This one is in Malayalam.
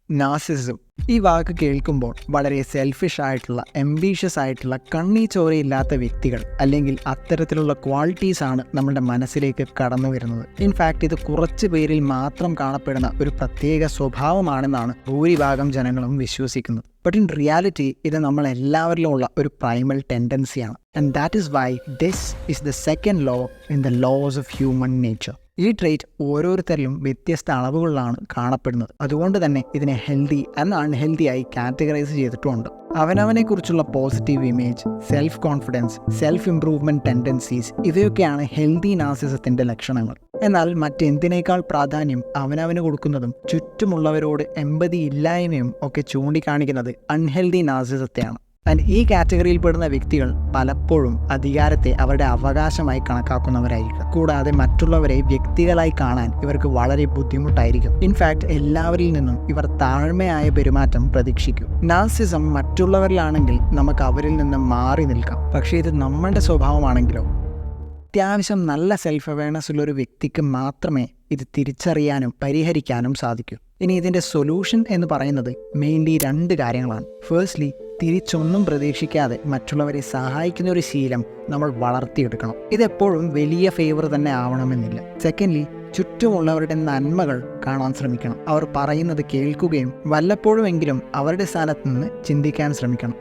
നാർസിസിസം. ഈ വാക്ക് കേൾക്കുമ്പോൾ വളരെ സെൽഫിഷ് ആയിട്ടുള്ള, എംബീഷ്യസ് ആയിട്ടുള്ള, കണ്ണീച്ചോരയില്ലാത്ത വ്യക്തികൾ അല്ലെങ്കിൽ അത്തരത്തിലുള്ള ക്വാളിറ്റീസ് ആണ് നമ്മുടെ മനസ്സിലേക്ക് കടന്നു വരുന്നത്. ഇൻഫാക്റ്റ് ഇത് കുറച്ച് പേരിൽ മാത്രം കാണപ്പെടുന്ന ഒരു പ്രത്യേക സ്വഭാവമാണെന്നാണ് ഭൂരിഭാഗം ജനങ്ങളും വിശ്വസിക്കുന്നത്. ബട്ട് ഇൻ റിയാലിറ്റി ഇത് നമ്മളെല്ലാവരിലും ഉള്ള ഒരു പ്രൈമൽ ടെൻഡൻസിയാണ്. And that is why this is the second law in the laws of human nature. ഈ ട്രേറ്റ് ഓരോരുത്തരിലും വ്യത്യസ്ത അളവുകളിലാണ് കാണപ്പെടുന്നത്. അതുകൊണ്ട് തന്നെ ഇതിനെ ഹെൽത്തി ആൻഡ് അൺഹെൽത്തി ആയി കാറ്റഗറൈസ് ചെയ്തിട്ടുമുണ്ട്. അവനവനെക്കുറിച്ചുള്ള positive image, self confidence, self improvement tendencies ഇവയൊക്കെയാണ് ഹെൽത്തി നാർസിസത്തിൻ്റെ ലക്ഷണങ്ങൾ. എന്നാൽ മറ്റെന്തിനേക്കാൾ പ്രാധാന്യം അവനവന് കൊടുക്കുന്നതും ചുറ്റുമുള്ളവരോട് എമ്പതി ഇല്ലായ്മയും ഒക്കെ ചൂണ്ടിക്കാണിക്കുന്നത് അൺഹെൽത്തി നാർസിസത്തെയാണ്. ആൻഡ് ഈ കാറ്റഗറിയിൽ പെടുന്ന വ്യക്തികൾ പലപ്പോഴും അധികാരത്തെ അവരുടെ അവകാശമായി കണക്കാക്കുന്നവരായിരിക്കും. കൂടാതെ മറ്റുള്ളവരെ വ്യക്തികളായി കാണാൻ ഇവർക്ക് വളരെ ബുദ്ധിമുട്ടായിരിക്കും. ഇൻഫാക്റ്റ് എല്ലാവരിൽ നിന്നും ഇവർ താഴ്മയായ പെരുമാറ്റം പ്രതീക്ഷിക്കും. നാർസിസം മറ്റുള്ളവരിലാണെങ്കിൽ നമുക്ക് അവരിൽ നിന്ന് മാറി നിൽക്കാം. പക്ഷേ ഇത് നമ്മുടെ സ്വഭാവമാണെങ്കിലോ? അത്യാവശ്യം നല്ല സെൽഫ് അവെയർനെസ് ഉള്ളൊരു വ്യക്തിക്ക് മാത്രമേ ഇത് തിരിച്ചറിയാനും പരിഹരിക്കാനും സാധിക്കൂ. ഇനി ഇതിൻ്റെ സൊല്യൂഷൻ എന്ന് പറയുന്നത് മെയിൻലി 2 കാര്യങ്ങളാണ്. ഫേസ്റ്റ്ലി, തിരിച്ചൊന്നും പ്രതീക്ഷിക്കാതെ മറ്റുള്ളവരെ സഹായിക്കുന്ന ഒരു ശീലം നമ്മൾ വളർത്തിയെടുക്കണം. ഇതെപ്പോഴും വലിയ ഫേവർ തന്നെ ആവണമെന്നില്ല. സെക്കൻഡ്ലി, ചുറ്റുമുള്ളവരുടെ നന്മകൾ കാണാൻ ശ്രമിക്കണം. അവർ പറയുന്നത് കേൾക്കുകയും വല്ലപ്പോഴുമെങ്കിലും അവരുടെ സ്ഥാനത്ത് നിന്ന് ചിന്തിക്കാൻ ശ്രമിക്കണം.